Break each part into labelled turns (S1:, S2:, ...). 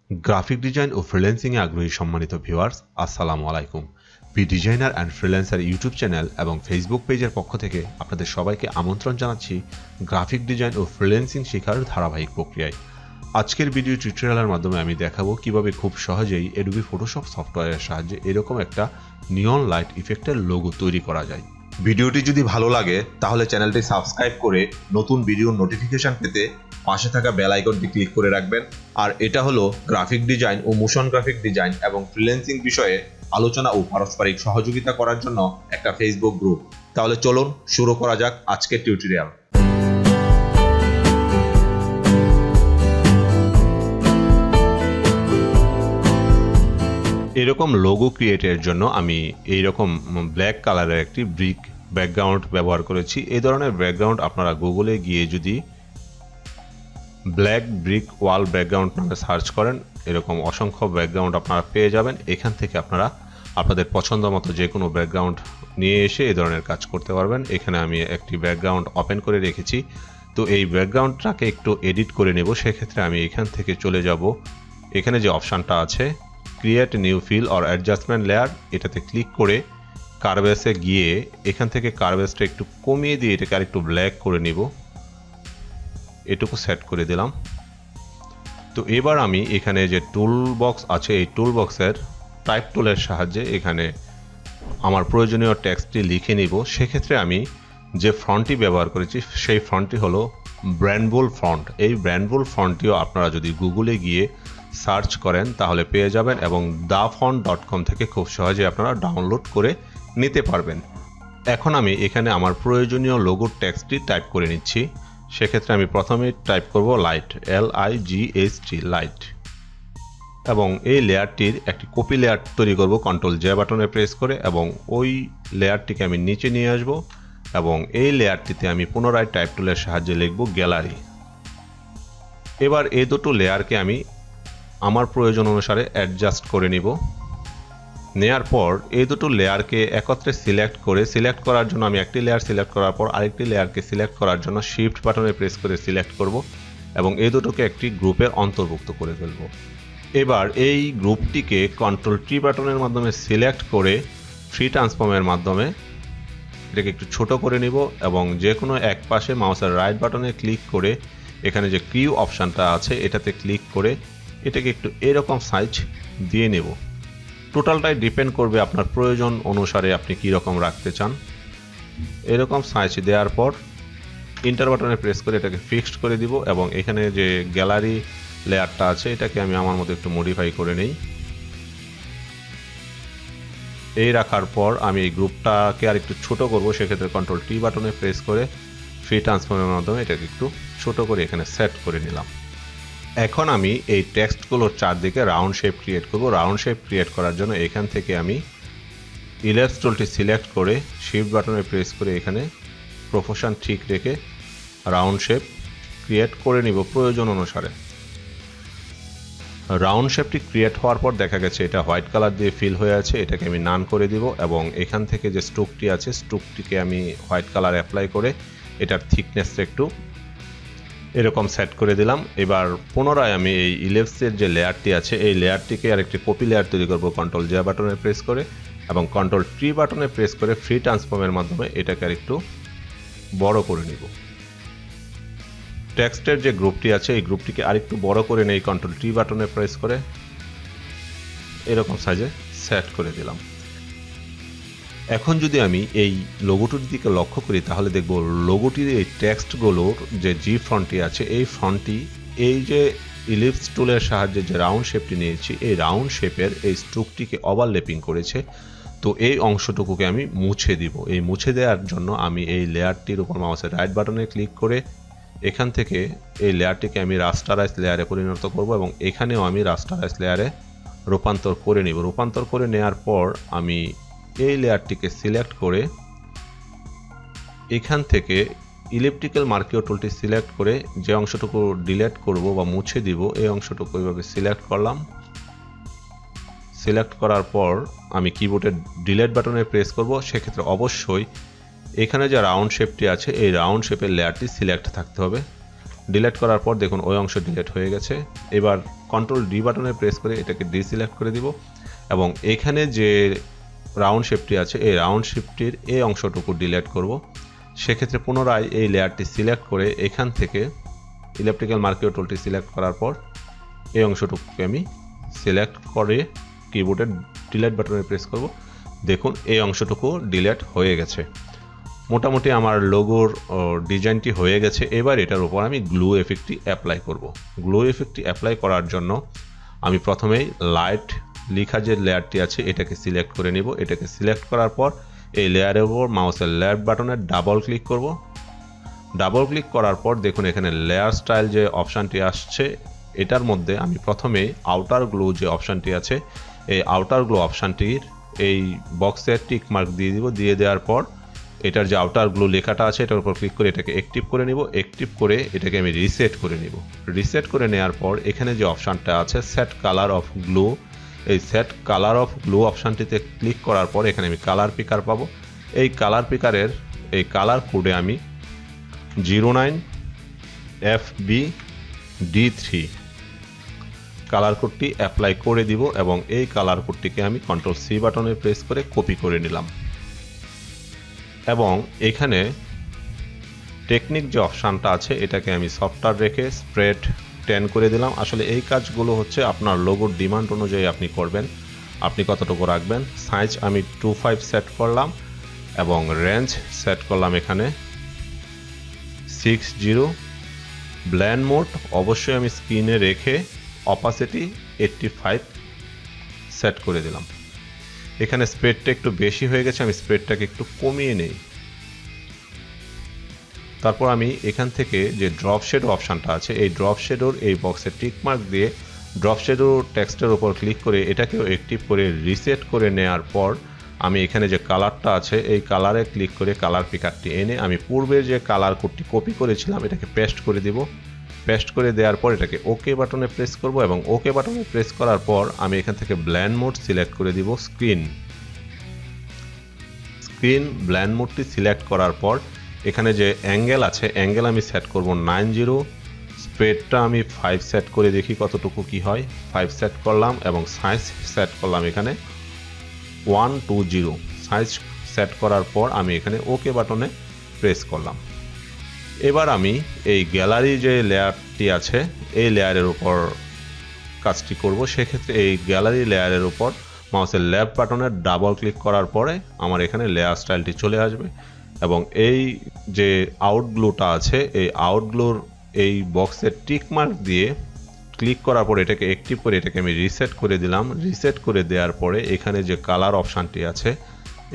S1: Graphic design ও ফ্রিল্যান্সিংয়ে আগ্রহী সম্মানিত viewers, আসসালামু আলাইকুম। Be designer and freelancer YouTube channel এবং ফেসবুক পেজের পক্ষ থেকে আপনাদের সবাইকে আমন্ত্রণ জানাচ্ছি গ্রাফিক ডিজাইন ও ফ্রিল্যান্সিং শেখার ধারাবাহিক প্রক্রিয়ায়। আজকের ভিডিও টিউটোরিয়ালের মাধ্যমে আমি দেখাবো কিভাবে খুব সহজেই অ্যাডোবি ফটোশপ সফটওয়্যারের সাহায্যে এরকম একটা নিয়ন লাইট ইফেক্টের লোগো তৈরি করা যায়। ভিডিওটি যদি ভালো লাগে তাহলে চ্যানেলটি সাবস্ক্রাইব করে নতুন ভিডিওর নোটিফিকেশন পেতে পাশে থাকা বেল আইকনটি ক্লিক করে রাখবেন। আর এটা হলো গ্রাফিক ডিজাইন ও মোশন গ্রাফিক ডিজাইন এবং ফ্রিল্যান্সিং বিষয়ে আলোচনা ও পারস্পরিক সহযোগিতা করার জন্য একটা ফেসবুক গ্রুপ। তাহলে চলুন শুরু করা যাক আজকের টিউটোরিয়াল। এরকম লোগো ক্রিয়েটের জন্য আমি এইরকম ব্ল্যাক কালারের একটি ব্রিক ব্যাকগ্রাউন্ড ব্যবহার করেছি। এই ধরনের ব্যাকগ্রাউন্ড আপনারা গুগলে গিয়ে যদি ব্ল্যাক ব্রিক ওয়াল ব্যাকগ্রাউন্ড নামে সার্চ করেন, এরকম অসংখ্য ব্যাকগ্রাউন্ড আপনারা পেয়ে যাবেন। এখান থেকে আপনারা আপনাদের পছন্দ মতো যে কোনো ব্যাকগ্রাউন্ড নিয়ে এসে এই ধরনের কাজ করতে পারবেন। এখানে আমি একটি ব্যাকগ্রাউন্ড ওপেন করে রেখেছি। তো এই ব্যাকগ্রাউন্ডটাকে একটু এডিট করে নেব। সেক্ষেত্রে আমি এখান থেকে চলে যাব, এখানে যে অপশানটা আছে create new fill or adjustment layer, এটাতে ক্লিক করে কার্ভেসে গিয়ে এখান থেকে কার্ভেসটা একটু কমিয়ে দিয়ে এটাকে আরেকটু ব্ল্যাক করে নিব। এটুকু সেট করে দিলাম। তো এবার আমি এখানে যে টুল বক্স আছে এই টুল বক্সের টাইপ টুলের সাহায্যে এখানে আমার প্রয়োজনীয় টেক্সটটি লিখে নিব। সেক্ষেত্রে আমি যে ফন্টটি ব্যবহার করেছি সেই ফন্টটি হলো ব্র্যান্ডবুল ফন্ট। এই ব্র্যান্ডবুল ফন্টটিও আপনারা যদি গুগলে গিয়ে সার্চ করেন তাহলে পেয়ে যাবেন এবং dafont.com থেকে খুব সহজে আপনারা ডাউনলোড করে নিতে পারবেন। এখন আমি এখানে আমার প্রয়োজনীয় লোগোর টেক্সটটি টাইপ করে নিচ্ছি। সেক্ষেত্রে আমি প্রথমে টাইপ করব লাইট, LIGHT লাইট, এবং এই লেয়ারটির একটি কপি লেয়ার তৈরি করব কন্ট্রোল জে বাটনে প্রেস করে, এবং ওই লেয়ারটিকে আমি নিচে নিয়ে আসব এবং এই লেয়ারটিতে আমি পুনরায় টাইপ টুলের সাহায্যে লিখব গ্যালারি। এবার এই দুটো লেয়ারকে আমি আমার প্রয়োজন অনুসারে অ্যাডজাস্ট করে নিব। নেয়ার পর এই দুটো লেয়ারকে একত্রে সিলেক্ট করার জন্য আমি একটি লেয়ার সিলেক্ট করার পর আরেকটি লেয়ারকে সিলেক্ট করার জন্য শিফট বাটনে প্রেস করে সিলেক্ট করব এবং এই দুটোকে একটি গ্রুপের অন্তর্ভুক্ত করে ফেলব। এবার এই গ্রুপটিকে কন্ট্রোল টি বাটনের মাধ্যমে সিলেক্ট করে ফ্রি ট্রান্সফর্মের মাধ্যমে এটাকে একটু ছোট করে নিব এবং যে কোনো এক পাশে মাউসের রাইট বাটনে ক্লিক করে এখানে যে কিউ অপশানটা আছে এটাতে ক্লিক করে এটাকে একটু এরকম সাইজ দিয়ে নেব। টোটালটাই ডিপেন্ড করবে আপনার প্রয়োজন অনুসারে আপনি কী রকম রাখতে চান। এরকম সাইজ দেওয়ার পর ইন্টার বাটনে প্রেস করে এটাকে ফিক্সড করে দিব এবং এখানে যে গ্যালারি লেয়ারটা আছে এটাকে আমি আমার মতো একটু মডিফাই করে নেই। এই রাখার পর আমি এই গ্রুপটাকে আর একটু ছোট করব। সেক্ষেত্রে কন্ট্রোল টি বাটনে প্রেস করে ফ্রি ট্রান্সফর্মের মাধ্যমে এটাকে একটু ছোট করে এখানে সেট করে নিলাম। এখন আমি এই টেক্সটগুলোর চারদিকে রাউন্ড শেপ ক্রিয়েট করব। রাউন্ড শেপ ক্রিয়েট করার জন্য এখান থেকে আমি ইলিপস টুলটি সিলেক্ট করে শিফট বাটনে প্রেস করে এখানে প্রপোর্শন ঠিক রেখে রাউন্ড শেপ ক্রিয়েট করে নিব প্রয়োজন অনুসারে। রাউন্ড শেপটি ক্রিয়েট হওয়ার পর দেখা গেছে এটা হোয়াইট কালার দিয়ে ফিল হয়ে আছে, এটাকে আমি নান করে দিব এবং এখান থেকে যে স্ট্রোকটি আছে স্ট্রোকটিকে আমি হোয়াইট কালার অ্যাপ্লাই করে এটার থিকনেসটা একটু এরকম সেট করে দিলাম। এবার পুনরায় আমি এই ইলিপসের যে লেয়ারটি আছে এই লেয়ারটিকে আরেকটি কপি লেয়ার তৈরি করব কন্ট্রোল জে বাটনে প্রেস করে এবং কন্ট্রোল টি বাটনে প্রেস করে ফ্রি ট্রান্সফর্মের মাধ্যমে এটাকে আরেকটু বড় করে নিব। টেক্সটের যে গ্রুপটি আছে এই গ্রুপটিকে আরেকটু বড় করে নেই কন্ট্রোল টি বাটনে প্রেস করে এরকম সাইজে সেট করে দিলাম। এখন যদি আমি এই লোগোটির দিকে লক্ষ্য করি তাহলে দেখব লোগোটির এই টেক্সটগুলোর যে জি ফন্টটি আছে এই ফন্টটি এই যে ইলিপস টুলের সাহায্যে যে রাউন্ড শেপটি নিয়েছি এই রাউন্ড শেপের এই স্ট্রোকটিকে ওভারল্যাপিং করেছে। তো এই অংশটুকুকে আমি মুছে দিব। এই মুছে দেওয়ার জন্য আমি এই লেয়ারটির উপর মাউসের রাইট বাটনে ক্লিক করে এখান থেকে এই লেয়ারটিকে আমি রাস্টারাইজ লেয়ারে পরিণত করব এবং এখানেও আমি রাস্টারাইজ লেয়ারে রূপান্তর করে নিব। রূপান্তর করে নেওয়ার পর আমি এই লেয়ারটিকে সিলেক্ট করে এখান থেকে ইলিপ্টিক্যাল মার্কিও টুলটি সিলেক্ট করে যে অংশটুকু ডিলিট করব বা মুছে দিব এই অংশটুকু এইভাবে সিলেক্ট করলাম। সিলেক্ট করার পর আমি কিবোর্ডের ডিলিট বাটনে প্রেস করব। সেক্ষেত্রে অবশ্যই এখানে যে রাউন্ড শেপটি আছে এই রাউন্ড শেপের লেয়ারটি সিলেক্ট থাকতে হবে। ডিলিট করার পর দেখুন ওই অংশ ডিলিট হয়ে গেছে। এবার কন্ট্রোল ডি বাটনে প্রেস করে এটাকে ডিসিলেক্ট করে দিব এবং এখানে যে রাউন্ড শেপটি আছে এই রাউন্ড শেপটির এই অংশটুকু ডিলিট করব। সেক্ষেত্রে পুনরায় এই লেয়ারটি সিলেক্ট করে এখান থেকে ইলেকট্রিক্যাল মার্কিং টুলটি সিলেক্ট করার পর এই অংশটুকুকে আমি সিলেক্ট করে কিবোর্ডের ডিলিট বাটনে প্রেস করব। দেখুন এই অংশটুকু ডিলিট হয়ে গেছে। মোটামুটি আমার লোগোর ডিজাইনটি হয়ে গেছে। এবার এটার উপর আমি গ্লু এফেক্টটি অ্যাপ্লাই করব। গ্লু এফেক্টটি অ্যাপ্লাই করার জন্য আমি প্রথমেই লাইট লেখা যে লেয়ারটি আছে এটাকে সিলেক্ট করে নিব। এটাকে সিলেক্ট করার পর এই লেয়ারের উপর মাউসের লেফট বাটনে ডাবল ক্লিক করব। ডাবল ক্লিক করার পর দেখুন এখানে লেয়ার স্টাইল যে অপশানটি আসছে এটার মধ্যে আমি প্রথমে আউটার গ্লু যে অপশানটি আছে এই আউটার গ্লু অপশানটির এই বক্সের টিক মার্ক দিয়ে দিব। দিয়ে দেওয়ার পর এটার যে আউটার গ্লু লেখাটা আছে এটার উপর ক্লিক করে এটাকে অ্যাক্টিভ করে নিব। অ্যাক্টিভ করে এটাকে আমি রিসেট করে নিব। রিসেট করে নেওয়ার পর এখানে যে অপশানটা আছে সেট কালার অফ গ্লু, এই সেট কালার অফ গ্লু অপশানটিতে ক্লিক করার পর এখানে আমি কালার পিকার পাবো। এই কালার পিকারের এই কালার কোডে আমি 09FBD3 কালার কোডটি অ্যাপ্লাই করে দিব এবং এই কালার কোডটিকে আমি কন্ট্রোল সি বাটনে প্রেস করে কপি করে নিলাম এবং এখানে টেকনিক যে অপশানটা আছে এটাকে আমি সফটওয়্যার রেখে স্প্রেড 10 করে দিলাম। আসলে এই কাজগুলো হচ্ছে আপনার লোগোর ডিমান্ড অনুযায়ী আপনি করবেন, আপনি কতটুকু রাখবেন। সাইজ আমি 25 সেট করলাম এবং রেঞ্জ সেট করলাম এখানে 60। ব্লেন্ড মোড অবশ্যই আমি স্ক্রিনে রেখে অপাসিটি 85 সেট করে দিলাম। এখানে স্প্রেডটা একটু বেশি হয়ে গেছে, আমি স্প্রেডটাকে একটু কমিয়ে নেই। তারপর আমি এখান থেকে যে ড্রপ শেডো অপশানটা আছে এই ড্রপ শেডোর এই বক্সে টিকমার্ক দিয়ে ড্রপ শেডো টেক্সটের উপর ক্লিক করে এটাকেও অ্যাক্টিভ করে রিসেট করে নেওয়ার পর আমি এখানে যে কালারটা আছে এই কালারে ক্লিক করে কালার পিকারটি এনে আমি পূর্বের যে কালার কোডটি কপি করেছিলাম এটাকে পেস্ট করে দিব। পেস্ট করে দেওয়ার পর এটাকে ওকে বাটনে প্রেস করব এবং ওকে বাটনে প্রেস করার পর আমি এখান থেকে ব্লেন্ড মোড সিলেক্ট করে দিব। স্ক্রিন ব্লেন্ড মোডটি সিলেক্ট করার পর এখানে যে অ্যাঙ্গেল আছে অ্যাঙ্গেল আমি সেট করব 90। স্প্রেডটা আমি 5 সেট করে দেখি কতটুকু কি হয়। 5 সেট করলাম এবং সাইজ সেট করলাম এখানে 120। সাইজ সেট করার পর আমি এখানে ওকে বাটনে প্রেস করলাম। এবার আমি এই গ্যালারি যে লেয়ারটি আছে এই লেয়ারের উপর কাজটি করব। সেক্ষেত্রে এই গ্যালারি লেয়ারের উপর মাউসের লেফট বাটনে ডাবল ক্লিক করার পরে আমার এখানে লেয়ার স্টাইলটি চলে আসবে এবং এই যে আউটগ্লুটা আছে এই আউটগ্লুর এই বক্সের টিক মার্ক দিয়ে ক্লিক করার পর এটাকে অ্যাক্টিভ করে এটাকে আমি রিসেট করে দিলাম। রিসেট করে দেওয়ার পরে এখানে যে কালার অপশানটি আছে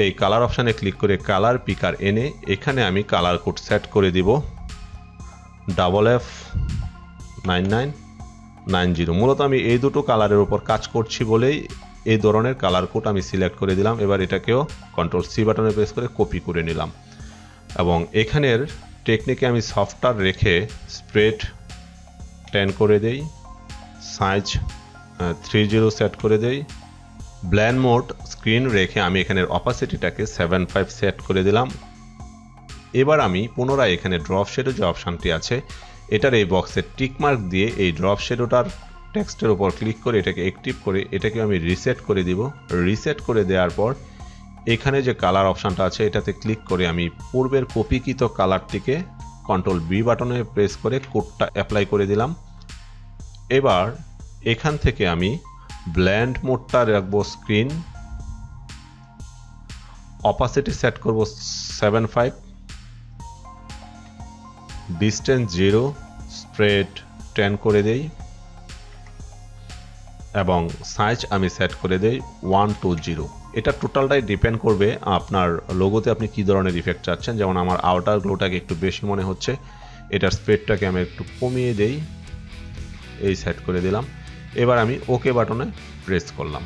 S1: এই কালার অপশানে ক্লিক করে কালার পিকার এনে এখানে আমি কালার কোড সেট করে দিব FF9990। মূলত আমি এই দুটো কালারের উপর কাজ করছি বলেই এই ধরনের কালার কোড আমি সিলেক্ট করে দিলাম। এবার এটাকেও কন্ট্রোল সি বাটনে প্রেস করে কপি করে নিলাম এবং এখানের টেকনিকে আমি সফটওয়্যার রেখে স্প্রেড 10 করে দেই, সাইজ 30 সেট করে দেই। ব্লেন্ড মোড স্ক্রিন রেখে আমি এখানের অপাসিটিটাকে 75 সেট করে দিলাম। এবার আমি পুনরায় এখানে ড্রপ শেডো যে অপশানটি আছে এটার এই বক্সের টিকমার্ক দিয়ে এই ড্রপ শেডোটার টেক্সটের উপর ক্লিক করে এটাকে অ্যাক্টিভ করে এটাকে আমি রিসেট করে দিব। রিসেট করে দেওয়ার পর এখানে যে কালার অপশানটা আছে এটাতে ক্লিক করে আমি পূর্বের কপিকৃত কালারটিকে কন্ট্রোল বি বাটনে প্রেস করে কোডটা অ্যাপ্লাই করে দিলাম। এবার এখান থেকে আমি ব্লেন্ড মোডটা রাখবো স্ক্রিন, অপাসিটি সেট করব 75, ডিস্টেন্স 0, স্প্রেড 10 করে দেই এবং সাইজ আমি সেট করে দেই 120। এটা টোটালটাই ডিপেন্ড করবে আপনার লোগোতে আপনি কী ধরনের ইফেক্ট চাচ্ছেন। যেমন আমার আউটার গ্লোটাকে একটু বেশি মনে হচ্ছে, এটার স্প্রেডটাকে আমি একটু কমিয়ে দেই, এই সেট করে দিলাম। এবার আমি ওকে বাটনে প্রেস করলাম।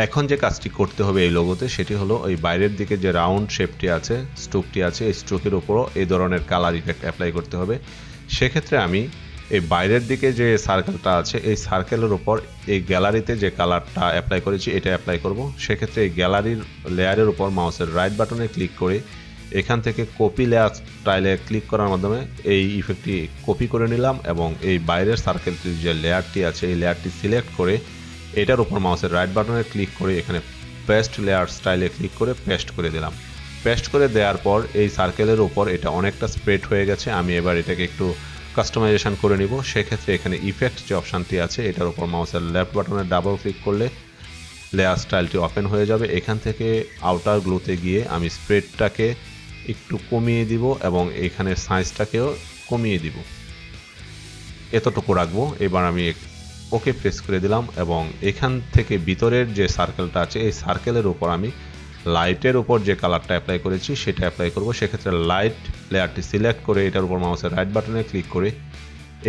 S1: এখন যে কাজটি করতে হবে এই লোগোতে সেটি হলো ওই বাইরের দিকে যে রাউন্ড শেপটি আছে স্ট্রোকটি আছে এই স্ট্রোকের উপরও এই ধরনের কালার ইফেক্ট অ্যাপ্লাই করতে হবে। সেক্ষেত্রে আমি এই বাইরের দিকে যে সার্কেলটা আছে এই সার্কেলের উপর এই গ্যালারিতে যে কালারটা অ্যাপ্লাই করেছি এটা অ্যাপ্লাই করব। সেক্ষেত্রে এই গ্যালারির লেয়ারের উপর মাউসের রাইট বাটনে ক্লিক করে এখান থেকে কপি লেয়ার স্টাইলে ক্লিক করার মাধ্যমে এই ইফেক্টটি কপি করে নিলাম এবং এই বাইরের সার্কেলটির যে লেয়ারটি আছে এই লেয়ারটি সিলেক্ট করে এটার উপর মাউসের রাইট বাটনে ক্লিক করে এখানে পেস্ট লেয়ার স্টাইলে ক্লিক করে পেস্ট করে দিলাম। পেস্ট করে দেওয়ার পর এই সার্কেলের উপর এটা অনেকটা স্প্রেড হয়ে গেছে। আমি এবার এটাকে একটু কাস্টমাইজেশন করে নিব। সেক্ষেত্রে এখানে ইফেক্ট যে অপশানটি আছে এটার উপর মাউসের লেফট বাটনে ডাবল ক্লিক করলে লেয়ার স্টাইলটি ওপেন হয়ে যাবে। এখান থেকে আউটার গ্লোতে গিয়ে আমি স্প্রেডটাকে একটু কমিয়ে দিব এবং এখানে সাইজটাকেও কমিয়ে দিব, এতটুকু রাখবো। এবার আমি ওকে প্রেস করে দিলাম এবং এখান থেকে ভিতরের যে সার্কেলটা আছে এই সার্কেলের উপর আমি লাইটের উপর যে কালারটা অ্যাপ্লাই করেছি সেটা অ্যাপ্লাই করব। সেক্ষেত্রে লাইট লেয়ারটি সিলেক্ট করে এটার উপর মাউসের রাইট বাটনে ক্লিক করে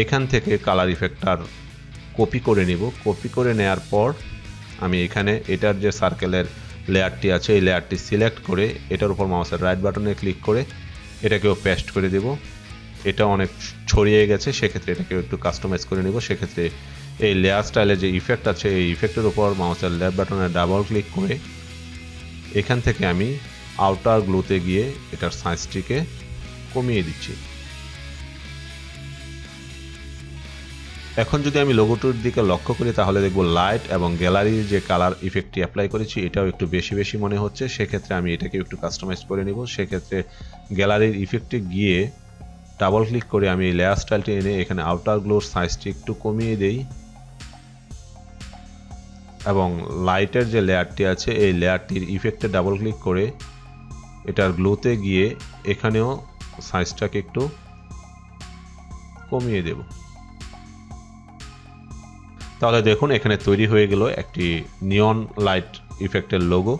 S1: এখান থেকে কালার ইফেক্টটার কপি করে নিব। কপি করে নেওয়ার পর আমি এখানে এটার যে সার্কেলের লেয়ারটি আছে এই লেয়ারটি সিলেক্ট করে এটার উপর মাউসের রাইট বাটনে ক্লিক করে এটাকেও পেস্ট করে দেব। এটা অনেক ছড়িয়ে গেছে, সেক্ষেত্রে এটাকেও একটু কাস্টমাইজ করে নিব। সেক্ষেত্রে এই লেয়ার স্টাইলে যে ইফেক্ট আছে এই ইফেক্টের উপর মাউসের লেফট বাটনে ডাবল ক্লিক করে এখান থেকে আমি আউটার গ্লোতে গিয়ে এটার সাইজটিকে কমিয়ে দিচ্ছি। এখন যদি আমি লোগোটির দিকে লক্ষ্য করি তাহলে দেখব লাইট এবং গ্যালারির যে কালার ইফেক্টটি অ্যাপ্লাই করেছি এটাও একটু বেশি বেশি মনে হচ্ছে। সেক্ষেত্রে আমি এটাকে একটু কাস্টমাইজ করে নিব। সেক্ষেত্রে গ্যালারির ইফেক্টে গিয়ে ডাবল ক্লিক করে আমি এই লেয়ার স্টাইলটি এনে এখানে আউটার গ্লোর সাইজটি একটু কমিয়ে দেই এবং লাইটের যে লেয়ারটি আছে এই লেয়ারটির ইফেক্টে ডাবল ক্লিক করে এটার গ্লোতে গিয়ে এখানেও সাইজটাকে একটু কমিয়ে দেব। তাহলে দেখুন এখানে তৈরি হয়ে গেল একটি নিয়ন লাইট ইফেক্টের লোগো।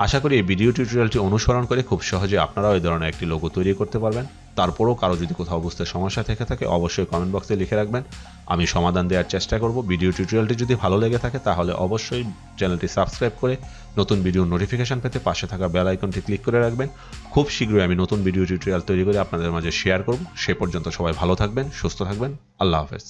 S1: আশা করি এই ভিডিও টিউটোরিয়ালটি অনুসরণ করে খুব সহজে আপনারাও এই ধরনের একটি লোগো তৈরি করতে পারবেন। তারপরেও কারো যদি কোথাও বুঝতে সমস্যা থেকে থাকে অবশ্যই কমেন্ট বক্সে লিখে রাখবেন, আমি সমাধান দেওয়ার চেষ্টা করব। ভিডিও টিউটোরিয়ালটি যদি ভালো লেগে থাকে তাহলে অবশ্যই চ্যানেলটি সাবস্ক্রাইব করে নতুন ভিডিও নোটিফিকেশন পেতে পাশে থাকা বেল আইকনটি ক্লিক করে রাখবেন। খুব শীঘ্রই আমি নতুন ভিডিও টিউটোরিয়াল তৈরি করে আপনাদের মাঝে শেয়ার করব। সে পর্যন্ত সবাই ভালো থাকবেন, সুস্থ থাকবেন। আল্লাহ হাফেজ।